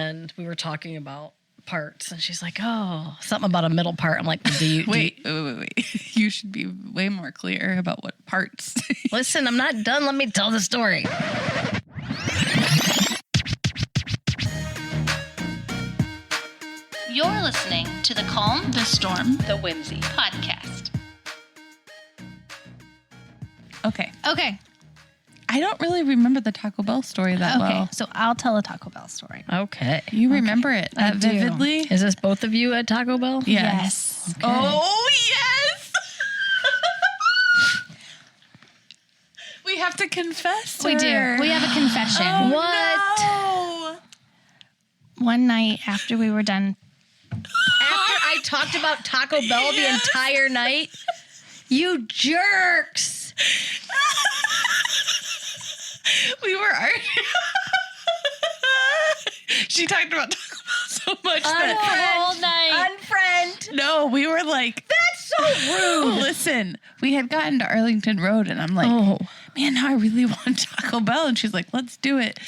and we were talking about parts, and she's like, "Oh, something about a middle part." I'm like, "Do you wait? You should be way more clear about what parts." Listen, I'm not done. Let me tell the story. You're listening to the Calm, the Storm, the Whimsy podcast. Okay. I don't really remember the Taco Bell story that well. Okay, so I'll tell a Taco Bell story. Okay. You remember it that vividly? Is this both of you at Taco Bell? Yes. Okay. Oh, yes. We have to confess to We do. her. We have a confession. Oh, What? no. One night after we were done. After I talked about Taco Bell the entire night? You jerks. We were arguing. She talked about Taco Bell so much that whole night. Unfriend. no, we were like, That's so rude. listen, we had gotten to Arlington Road, and I'm like, man, now I really want Taco Bell, and she's like, let's do it.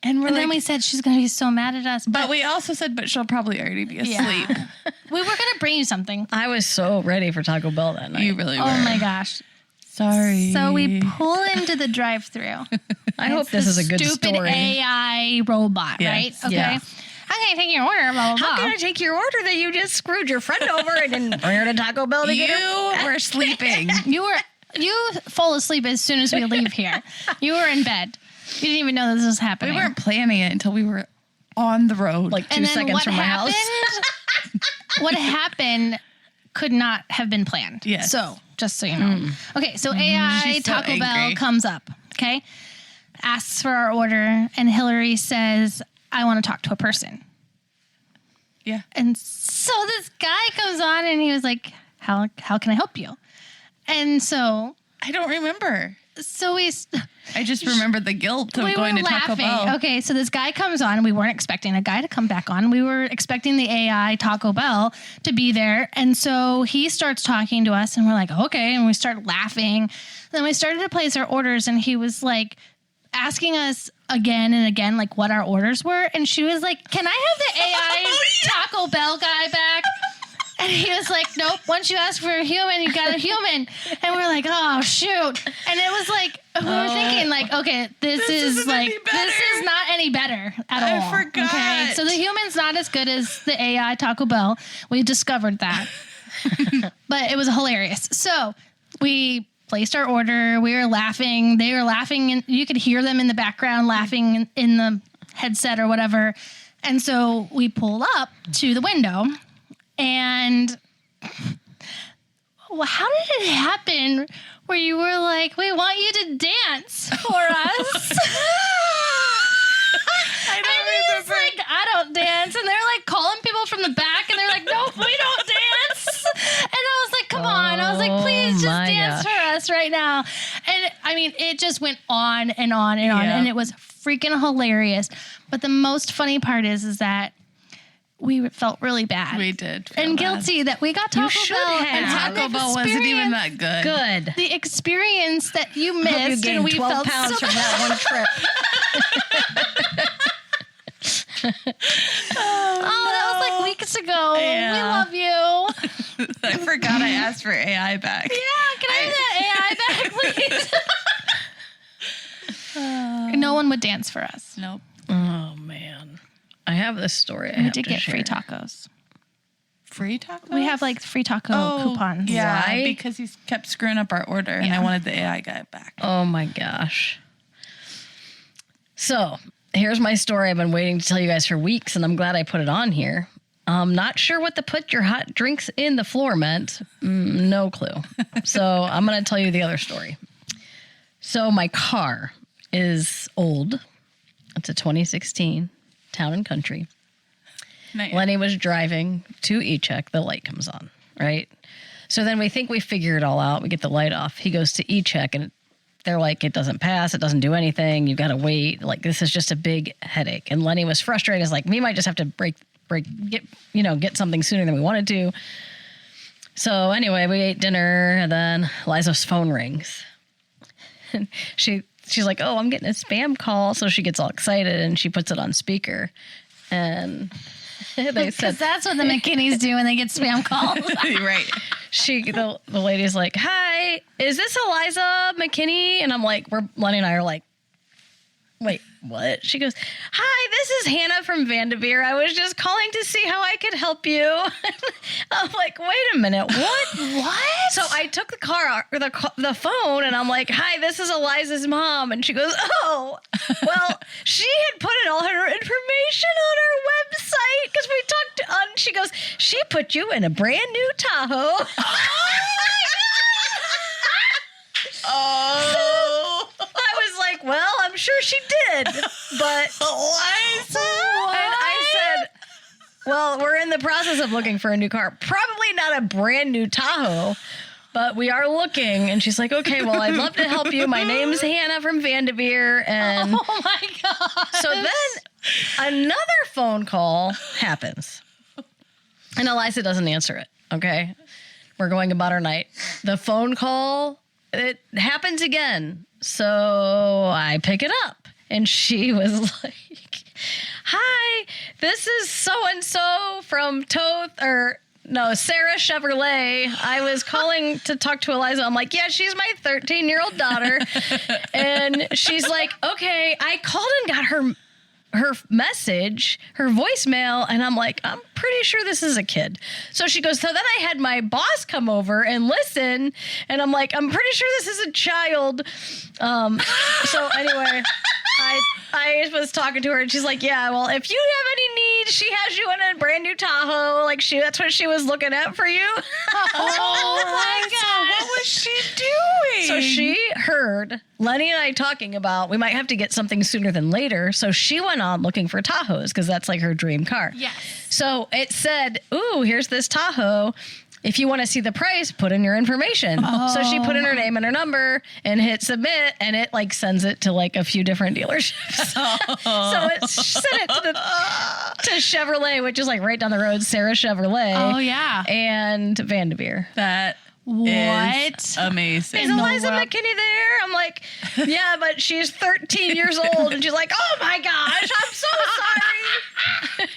And we're And like, then we said she's going to be so mad at us. but we also said, but she'll probably already be asleep. Yeah. We were going to bring you something. I was so ready for Taco Bell that night. You really were. Oh my gosh. Sorry. So we pull into the drive-thru. I hope this is a good stupid story. AI robot, Yes. right? Okay. Yeah. How can I take your order? Blah, blah, How blah. can I take your order that you just screwed your friend over and didn't bring her to Taco Bell to get her? You were sleeping. You fall asleep as soon as we leave here. You were in bed. You didn't even know this was happening. We weren't planning it until we were on the road. Like 2 and then seconds what from my house. what happened could not have been planned. Yes. So, just so you know. Okay, so AI She's so Taco Bell angry. comes up, okay? Asks for our order, and Hillary says, I want to talk to a person. yeah. And so this guy comes on, and he was like, how can I help you? And so I don't remember. we... I just remember the guilt of we going were to Taco laughing. Bell. Okay, so this guy comes on. We weren't expecting a guy to come back on. We were expecting the AI Taco Bell to be there. And so he starts talking to us, and we're like, okay. And we start laughing. Then we started to place our orders, and he was like asking us again and again, like what our orders were. And she was like, can I have the AI Taco Bell guy back? And he was like, nope, once you ask for a human, you got a human. And we're like, oh, shoot. And it was like, we were thinking like, okay, this is isn't any better. not any better at all. I forgot. Okay, so the human's not as good as the AI Taco Bell. We discovered that. But it was hilarious. So we placed our order. We were laughing. They were laughing. And you could hear them in the background laughing in the headset or whatever. And so we pulled up to the window. And well, how did it happen where you were like, we want you to dance for us? I don't remember. Like, I don't dance. And they're like calling people from the back and they're like, nope, we don't dance. And I was like, come on. I was like, please just my dance gosh. for us right now. And I mean, it just went on and on and on. Yeah. And it was freaking hilarious. But the most funny part is that we felt really bad. We did. feel And bad. guilty that we got Taco should Bell. have. And And Taco Bell wasn't even that good. Good. the experience that you I hope you missed, and gained we 12 felt pounds so from that one trip. Oh, that was like weeks ago. Yeah. We love you. I forgot I asked for AI back. Yeah, can I have that AI back, please? No one would dance for us. Nope. Oh, man. I have this story. I We have did to get free share. tacos. Free tacos? We have like free taco coupons. Yeah, Why? because he kept screwing up our order, and I wanted the AI guy back. Oh, my gosh. So here's my story I've been waiting to tell you guys for weeks, and I'm glad I put it on here. I'm not sure what the put your hot drinks in the floor meant. No clue. So I'm going to tell you the other story. So my car is old. It's a 2016 Town and Country. Not yet. Lenny was driving to E-Check. The light comes on, right? So then we think we figure it all out. We get the light off. He goes to E-Check, and they're like, it doesn't pass. It doesn't do anything. You got to wait. Like, this is just a big headache. And Lenny was frustrated. He's like, we might just have to get something sooner than we wanted to. So anyway, we ate dinner, and then Liza's phone rings. And she's like, oh, I'm getting a spam call. So she gets all excited, and she puts it on speaker. And they Because said, that's what the McKinneys do when they get spam calls. Right. the lady's like, hi, is this Eliza McKinney? And I'm like, Lenny and I are like, wait, what? She goes, hi, this is Hannah from Vanderveer. I was just calling to see how I could help you. I'm like, wait a minute, what? What? So I took the phone, and I'm like, hi, this is Eliza's mom. And she goes, oh, well, she had put in all her information on her website because we talked on. She goes, she put you in a brand new Tahoe. Oh. I was like, well, I'm sure she did, but Eliza. And I said, well, we're in the process of looking for a new car. Probably not a brand new Tahoe, but we are looking. And she's like, okay, well, I'd love to help you. My name's Hannah from Vanderveer. And Oh my God. so then another phone call happens. And Eliza doesn't answer it. Okay. We're going about our night. The phone call, it happens again. So I pick it up, and she was like, hi, this is so-and-so from Sarah Chevrolet. I was calling to talk to Eliza. I'm like, yeah, she's my 13-year-old daughter. And she's like, okay, I called and got her message, her voicemail, and I'm like, I'm pretty sure this is a kid. So she goes, so then I had my boss come over and listen, and I'm like, I'm pretty sure this is a child. So anyway, I was talking to her, and she's like, yeah, well, if you have any needs, she has you in a brand new Tahoe. Like, that's what she was looking at for you. Oh my God. What was she doing? So she heard Lenny and I talking about we might have to get something sooner than later. So she went on looking for Tahoes because that's like her dream car. Yes. So it said, ooh, here's this Tahoe. If you want to see the price, put in your information. Oh. So she put in her name and her number and hit submit, and it like sends it to like a few different dealerships. So it sent it to Chevrolet, which is like right down the road, Sarah Chevrolet. Oh, yeah. And Vanderveer. That What? is amazing. Is Eliza McKinney there? I'm like, yeah, but she's 13 years old. And she's like, oh my gosh, I'm so sorry.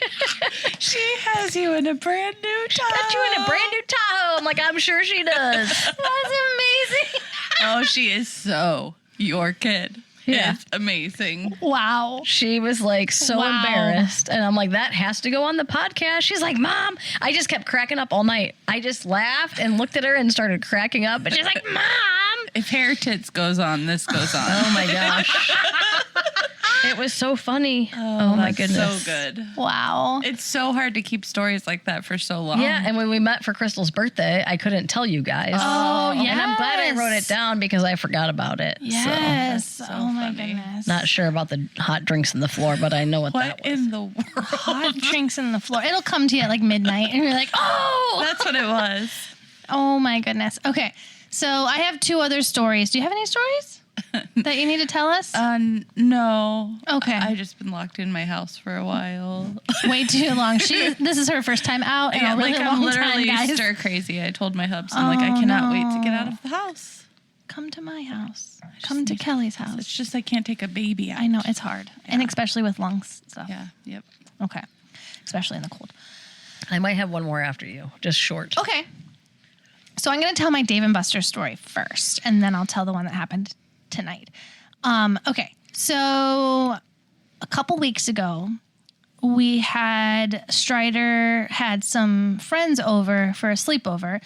She has you in a brand new Tahoe. Got you in a brand new Tahoe. I'm like, I'm sure she does. That's amazing. Oh, she is so your kid. Yeah. It's amazing. Wow. She was like so Wow. embarrassed. And I'm like, that has to go on the podcast. She's like, Mom, I just kept cracking up all night. I just laughed and looked at her and started cracking up. And she's like, Mom. If Hair Tits goes on, this goes on. Oh my gosh. It was so funny. Oh my That's goodness. so good. Wow. It's so hard to keep stories like that for so long. Yeah, and when we met for Crystal's birthday, I couldn't tell you guys. Oh, yes. And I'm glad I wrote it down because I forgot about it. Yes. so oh my funny. goodness. So, not sure about the hot drinks on the floor, but I know what that What was. in the world? Hot drinks in the floor. It'll come to you at like midnight, and you're like, oh. That's what it was. Oh my goodness. Okay. So I have two other stories. Do you have any stories that you need to tell us? No. Okay. I've just been locked in my house for a while. Way too long. This is her first time out in a really I'm long time, literally guys. stir crazy. I told my hubs, I'm like, I cannot wait to get out of the house. Come to my house. Come to Kelly's It's house. just I can't take a baby out. I know it's hard, and especially with lungs. So Yeah. Yep. okay, especially in the cold. I might have one more after you, just short. Okay. So I'm going to tell my Dave and Buster's story first, and then I'll tell the one that happened tonight. Okay. So a couple weeks ago, Strider had some friends over for a sleepover,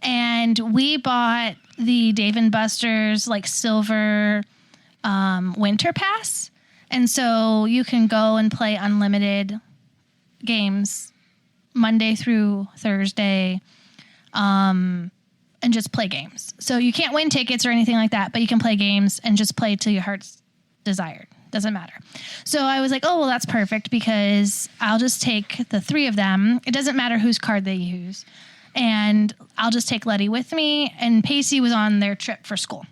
and we bought the Dave and Buster's like silver winter pass. And so you can go and play unlimited games Monday through Thursday, and just play games. So you can't win tickets or anything like that, but you can play games and just play to your heart's desired. Doesn't matter. So I was like, oh, well, that's perfect because I'll just take the three of them. It doesn't matter whose card they use. And I'll just take Letty with me. And Pacey was on their trip for school.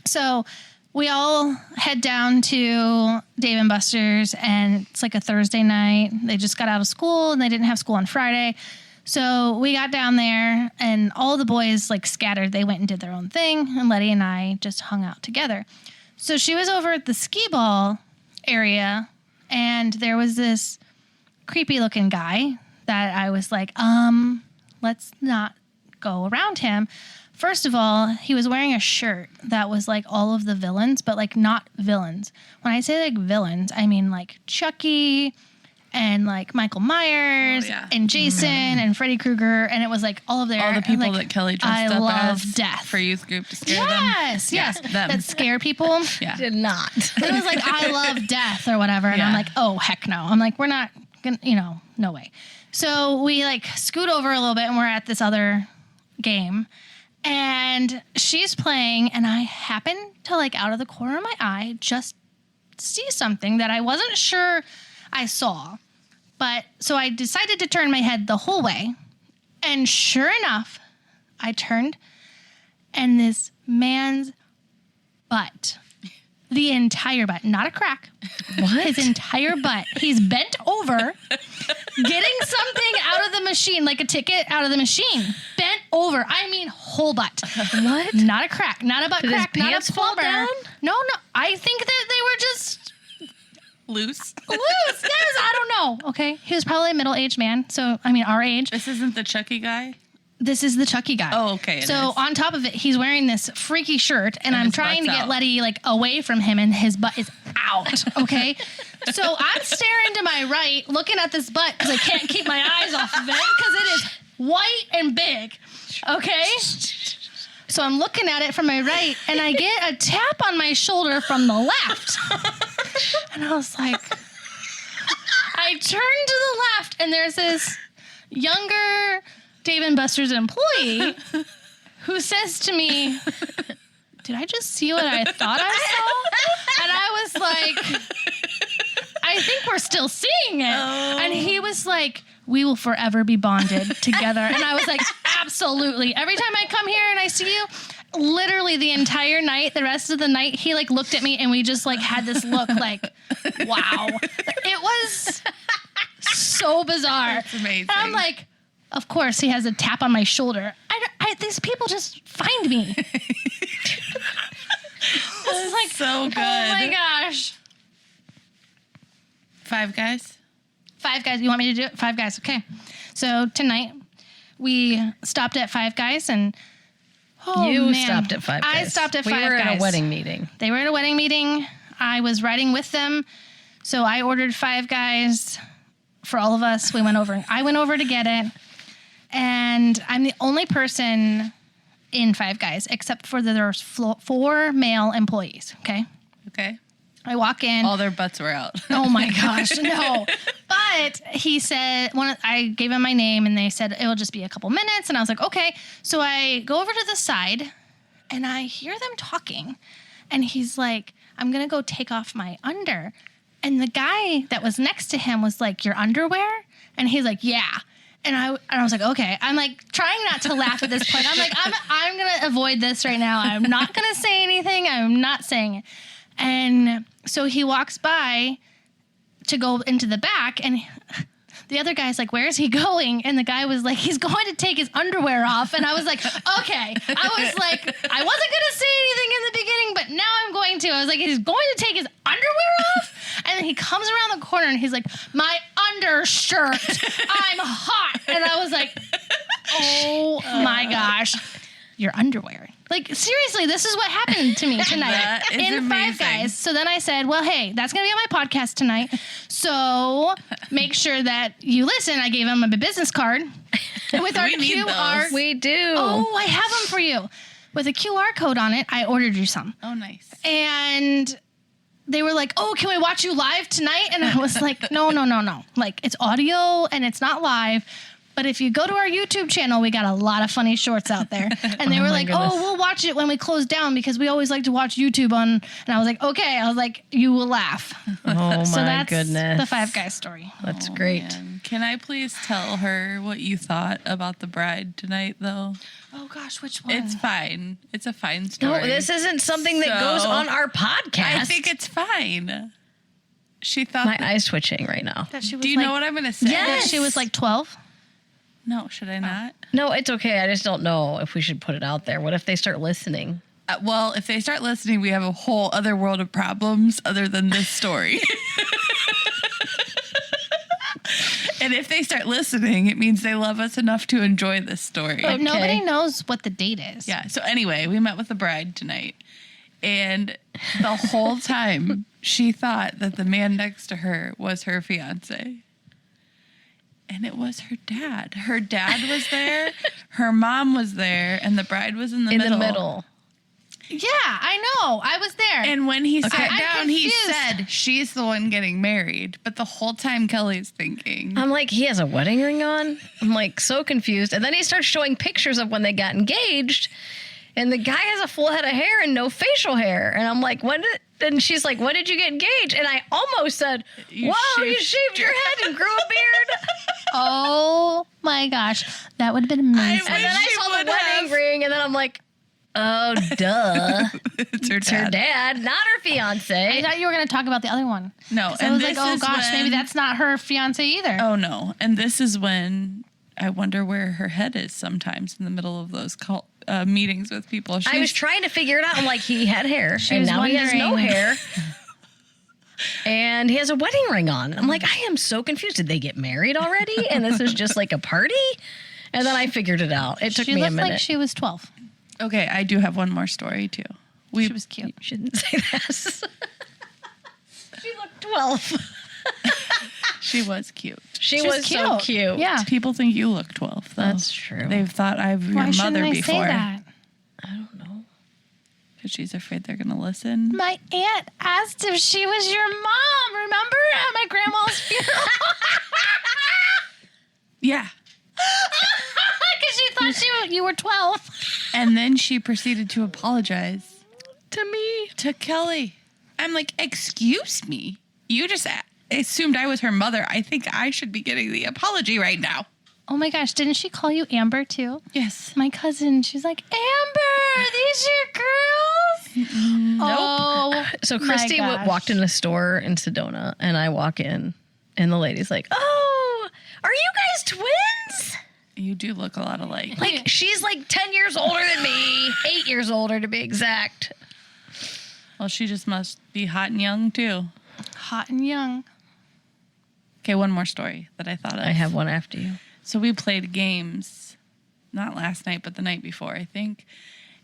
So we all head down to Dave and Buster's, and it's like a Thursday night. They just got out of school and they didn't have school on Friday. So we got down there and all the boys like scattered. They went and did their own thing, and Letty and I just hung out together. So she was over at the skee ball area, and there was this creepy looking guy that I was like, let's not go around him. First of all, he was wearing a shirt that was like all of the villains, but like not villains. When I say like villains, I mean like Chucky and like Michael Myers and Jason and Freddy Krueger. And it was like all of their... All the people like, that Kelly dressed I up love as death. for youth group to scare them. Yes. Them. That scare people. Yeah. Did not. It was like, I love death or whatever. And I'm like, oh, heck no. I'm like, we're not going to, no way. So we like scoot over a little bit and we're at this other game. And she's playing, and I happen to, like, out of the corner of my eye, just see something that I wasn't sure I saw. But so I decided to turn my head the whole way. And sure enough, I turned, and this man's butt, the entire butt, not a crack, his entire butt, he's bent over, getting something out of the machine, like a ticket out of the machine, bent over. I mean, whole butt. What? Not a crack, not a butt Did crack, his not pants a fall plumber. down? No. I think that they were just Loose. loose. Yes, I don't know. Okay, he was probably a middle-aged man. So I mean, our age. This isn't the Chucky guy? This is the Chucky guy. Oh, okay. So on top of it, he's wearing this freaky shirt, and I'm his trying to butt's get out. Letty like away from him, and his butt is out. Okay, so I'm staring to my right, looking at this butt because I can't keep my eyes off of it because it is white and big. Okay, so I'm looking at it from my right, and I get a tap on my shoulder from the left, and I was like, I turn to the left, and there's this younger Dave & Buster's employee who says to me, did I just see what I thought I saw? And I was like, I think we're still seeing it. Oh. And he was like, we will forever be bonded together. And I was like, absolutely. Every time I come here and I see you, literally the entire night, the rest of the night, he like looked at me and we just like had this look like, wow. It was so bizarre. That's amazing. And I'm like, of course, he has a tap on my shoulder. These people just find me. It's like, so good. oh my gosh. Five Guys? Five Guys. You want me to do it? Five Guys. Okay. So tonight we stopped at Five Guys and You stopped at Five Guys. I stopped at Five Guys. We were at a wedding meeting. They were at a wedding meeting. I was riding with them. So I ordered Five Guys for all of us. I went over to get it. And I'm the only person in Five Guys, except for there's 4 male employees. Okay. Okay. I walk in. All their butts were out. Oh my gosh, no. But he said, I gave him my name and they said, it will just be a couple minutes. And I was like, okay. So I go over to the side and I hear them talking. And he's like, I'm going to go take off my under. And the guy that was next to him was like, your underwear? And he's like, yeah. And I was like, okay. I'm like trying not to laugh at this point. I'm like, I'm going to avoid this right now. I'm not going to say anything. I'm not saying it. And so he walks by to go into the back and the other guy's like, where is he going? And the guy was like, he's going to take his underwear off. And I was like, okay. I was like, I wasn't going to say anything in the beginning, but now I'm going to. I was like, he's going to take his underwear off? And then he comes around the corner and he's like, my undershirt. I'm hot. And I was like, oh my gosh, your underwear. Like, seriously, this is what happened to me tonight That is in amazing. Five Guys. So then I said, well, hey, that's going to be on my podcast tonight. So make sure that you listen. I gave him a business card with our We need QR. those. We do. Oh, I have them for you. With a QR code on it, I ordered you some. Oh, nice. And they were like, oh, can we watch you live tonight? And I was like, no. Like, it's audio and it's not live. But if you go to our YouTube channel, we got a lot of funny shorts out there. And they were like, goodness. oh, we'll watch it when we close down because we always like to watch YouTube on. And I was like, okay. I was like, you will laugh. Oh So my that's goodness. the Five Guys story. That's great. Man. Can I please tell her what you thought about the bride tonight, though? Oh, gosh, which one? It's fine. It's a fine story. No, this isn't something that goes So, on our podcast. I think it's fine. She thought. My eye's twitching right now. That she was Do you like, know what I'm going to say? That she was like 12. No, should I not? No, it's okay. I just don't know if we should put it out there. What if they start listening? Well, if they start listening, we have a whole other world of problems other than this story. And if they start listening, it means they love us enough to enjoy this story. But nobody knows what the date is. Yeah. So anyway, we met with the bride tonight. And the whole time she thought that the man next to her was her fiance. And it was her dad. Her dad was there, her mom was there, and the bride was in the middle. Yeah, I know. I was there. And when he sat I'm down, he confused. said, she's the one getting married. But the whole time Kelly's thinking. I'm like, he has a wedding ring on? I'm like so confused. And then he starts showing pictures of when they got engaged. And the guy has a full head of hair and no facial hair. And I'm like, and she's like, when did you get engaged? And I almost said, whoa, you shaved your head and grew a beard. Oh my gosh. That would have been amazing. And then I saw the wedding ring and then I'm like, oh, duh. It's her It's her dad, not her I fiance. thought you were going to talk about the other one. No. So I was like, oh gosh, maybe that's not her fiance either. Oh, no. And this is when I wonder where her head is sometimes in the middle of those meetings with people. I was trying to figure it out. I'm like, he had hair, She and was now he has no wondering. hair. And he has a wedding ring on. I'm like, I am so confused. Did they get married already? And this is just like a party? And then I figured it out. It took She me a looked minute. like she was 12. Okay, I do have one more story, too. She was cute. You shouldn't say that. She looked 12. She was cute. She was so cute. Yeah. People think you look 12, though. That's true. They've thought I've your Why shouldn't mother I before. say that? I don't know. Because she's afraid they're going to listen. My aunt asked if she was your mom. Remember at my grandma's funeral? Yeah. Because she thought you were 12. And then she proceeded to apologize To me. to Kelly. I'm like, excuse me. You just assumed I was her mother. I think I should be getting the apology right now. Oh my gosh, didn't she call you Amber too? Yes. My cousin, she's like, Amber, are these your girls? Oh, So my Christy gosh. walked in a store in Sedona, and I walk in, and the lady's like, oh, are you guys twins? You do look a lot alike. Like, she's like 10 years older than me, 8 years older to be exact. Well, she just must be hot and young, too. Hot and young. Okay, one more story that I thought of. I have one after you. So we played games, not last night, but the night before, I think.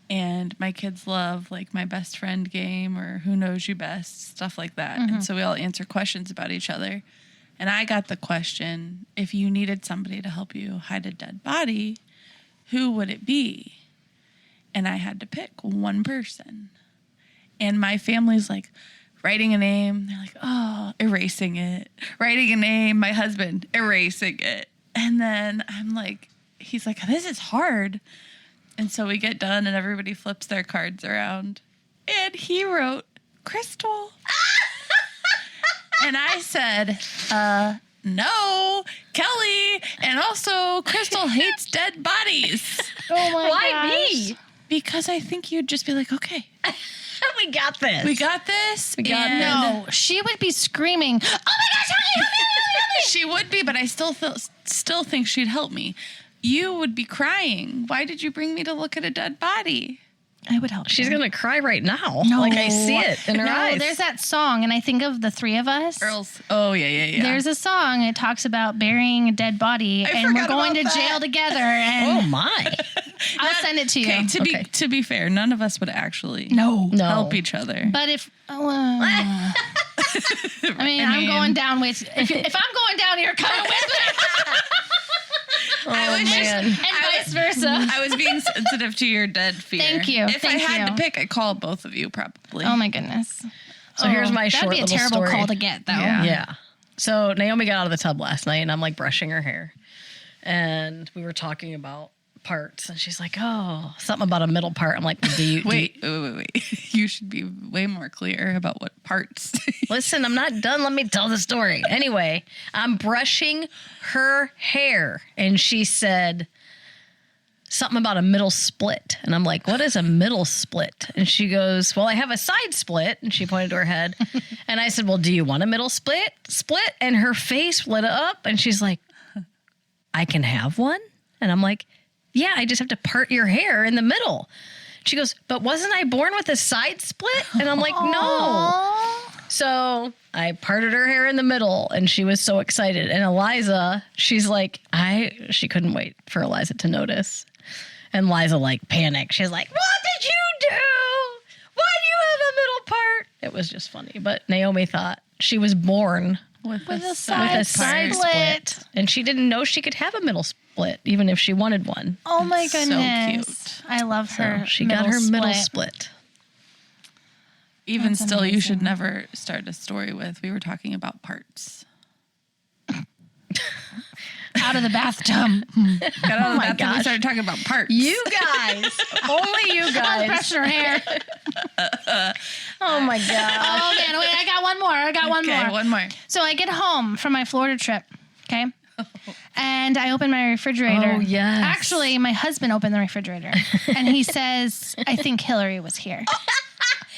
And my kids love like my best friend game or who knows you best, stuff like that. And so we all answer questions about each other. And I got the question, if you needed somebody to help you hide a dead body, who would it be? And I had to pick one person. And my family's like writing a name. They're like, oh, erasing it. Writing a name, my husband, erasing it. And then I'm like, he's like, this is hard. And so we get done and everybody flips their cards around. And he wrote Crystal. And I said, no, Kelly. And also Crystal hates dead bodies. Oh my Why gosh. me? Because I think you'd just be like, okay, We got this. we got this. We got and No, she would be screaming, oh my gosh, help me. She would be, but I still think she'd help me. You would be crying. Why did you bring me to look at a dead body? I would help She's her. going to cry right now. No. Like, I see it in her eyes. There's that song, and I think of the three of us. Girls. Oh, yeah. There's a song. It talks about burying a dead body, and we're forgot going to about that. jail together. And Oh, my. I'll send it to you. Okay, to be fair, none of us would actually No. No. help each other. But if, I mean, I'm going down with. If I'm going down, you're coming with me, Oh, was just- man. and vice versa. I was being sensitive to your dead fear. Thank you. If I Thank had you. to pick, I'd call both of you probably. Oh my goodness. So here's my that'd short be a little terrible story. call to get, though. Yeah. Yeah. So Naomi got out of the tub last night, and I'm like brushing her hair. And we were talking about parts, and she's like, oh, something about a middle part. I'm like, do you Wait. You should be way more clear about what parts. listen, I'm not done. Let me tell the story. Anyway, I'm brushing her hair, and she said something about a middle split. And I'm like, what is a middle split? And she goes, well, I have a side split. And she pointed to her head. And I said, well, do you want a middle split? And her face lit up, and she's like, I can have one? And I'm like, yeah, I just have to part your hair in the middle. She goes, but wasn't I born with a side split? And I'm like, no. Aw. So I parted her hair in the middle, and she was so excited. And Eliza, she's like, she couldn't wait for Eliza to notice. And Liza like panicked. She's like, "What did you do? Why do you have a middle part?" It was just funny. But Naomi thought she was born With a side split. And she didn't know she could have a middle split, even if she wanted one. Oh my So goodness. cute. I love her. So she got her middle split. Even That's still, you should amazing. never start a story with, we were talking about parts. Out of the bathtub. Got out of the bathroom, we gosh. started talking about parts. You guys, only you guys. Brushing her hair. Oh my god. Oh man, wait, I got one more. Okay, one more. So I get home from my Florida trip, okay? And I open my refrigerator. Oh, yes. Actually, my husband opened the refrigerator. And he says, "I think Hillary was here."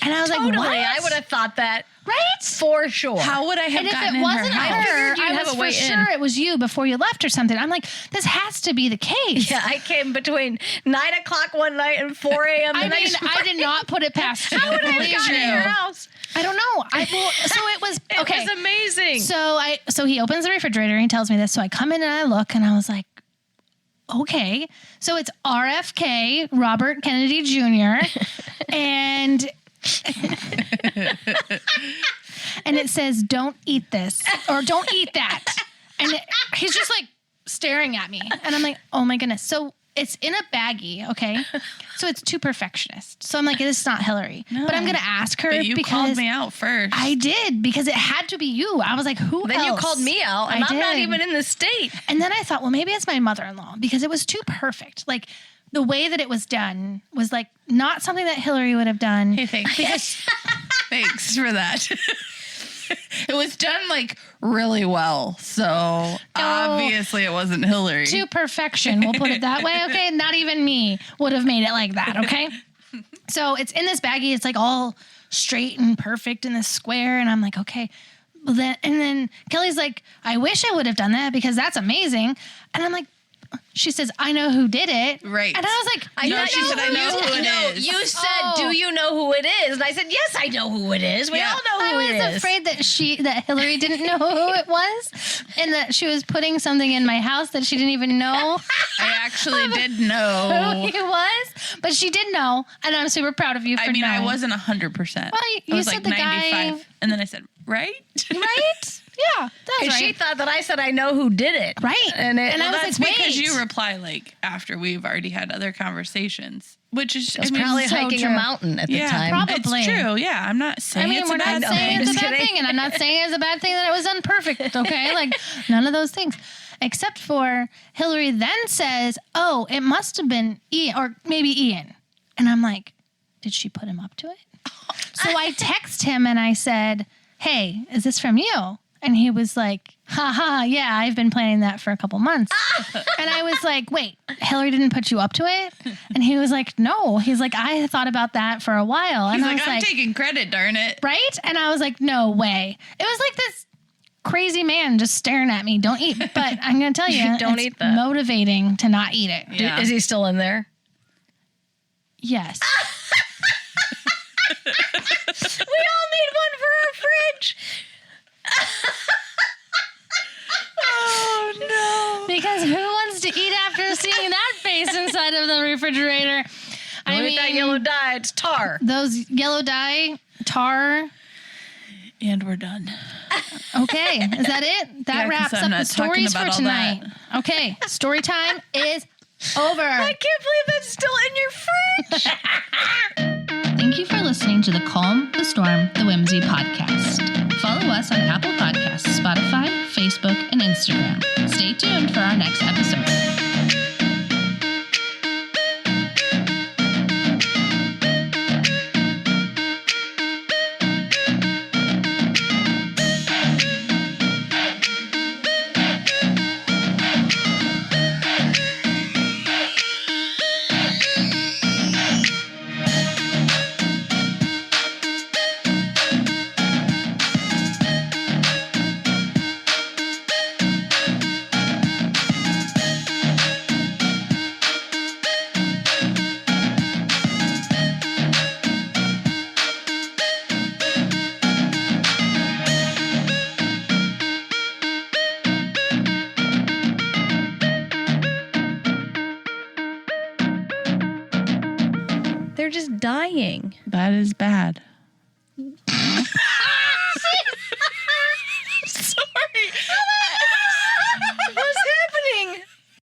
And I was like, Totally, what? I would have thought that Right? for sure. How would I have And if gotten it in wasn't her her, house? figured you'd I have was a for way in. sure it was you before you left or something. I'm like, this has to be the case. Yeah, I came between 9 o'clock one night and 4 a.m. the I mean, next I did not put it past you. How would I have Believe gotten me. in your house? I don't know. So it was okay. It was amazing. So he opens the refrigerator and he tells me this. So I come in and I look and I was like, okay. So it's RFK, Robert Kennedy Jr. and and it says, "Don't eat this," or "Don't eat that." And he's just like staring at me. And I'm like, oh my goodness. So it's in a baggie, okay? So it's too perfectionist. So I'm like, it's not Hillary. No. But I'm going to ask her But you because called me out first. I did, because it had to be you. I was like, who Then else? you called me out, and I I'm not did. even in the state. And then I thought, well, maybe it's my mother-in-law because it was too perfect. Like the way that it was done was like not something that Hillary would have done. Hey, thanks. Thanks for that. It was done like really well. So obviously it wasn't Hillary. To perfection. We'll put it that way. Okay. Not even me would have made it like that. Okay. So it's in this baggie. It's like all straight and perfect in this square. And I'm like, okay. Well, then Kelly's like, I wish I would have done that because that's amazing. And I'm like, she says, I know who did it. Right. And I was like, I know. She said, I know who it is. You said, Oh. "Do you know who it is?" And I said, "Yes, I know who it is. We Yeah. all know who I it was is." afraid that Hillary didn't know who it was and that she was putting something in my house that she didn't even know I actually did who know. it was. But she did know. And I'm super proud of you for I mean, I knowing. wasn't 100%. Well, I you was said like the guy- 95. And then I said, right? Right? Yeah, that was And she right. thought that I said I know who did it. Right. And And I was That's like, because wait. you reply like after we've already had other conversations, which is I was I mean, probably so hiking true. a mountain at the yeah, time. Probably. It's true. Yeah, I'm not saying I mean, it's we're a not bad saying thing. it's a Just bad kidding. thing, and I'm not saying it's a bad thing that it was unperfect, okay? Like, none of those things. Except for Hillary then says, oh, it must have been Ian, or maybe Ian. And I'm like, did she put him up to it? So I text him and I said, hey, is this from you? And he was like, haha, yeah, I've been planning that for a couple months. And I was like, wait, Hillary didn't put you up to it? And he was like, no. He's like, I thought about that for a while. And He's I like, was I'm like, taking credit, darn it. right? And I was like, no way. It was like this crazy man just staring at me. Don't eat. But I'm going to tell you, Don't it's eat that. motivating to not eat it. Yeah. Is he still in there? Yes. We all need one for our fridge. Oh Because who wants to eat after seeing that face inside of the refrigerator? no! Look at that yellow dye. It's tar. Those yellow dye, tar. And we're done. Okay. Is that it? That Yeah, 'cause wraps I'm up not the stories talking for about all tonight. Okay. Story time is over. I can't believe that's still in your fridge. Thank you for listening to the Calm, the Storm, the Whimsy podcast. Follow us on Apple Podcasts, Spotify, Facebook, and Instagram. Stay tuned for our next episode. They're just dying. That is bad.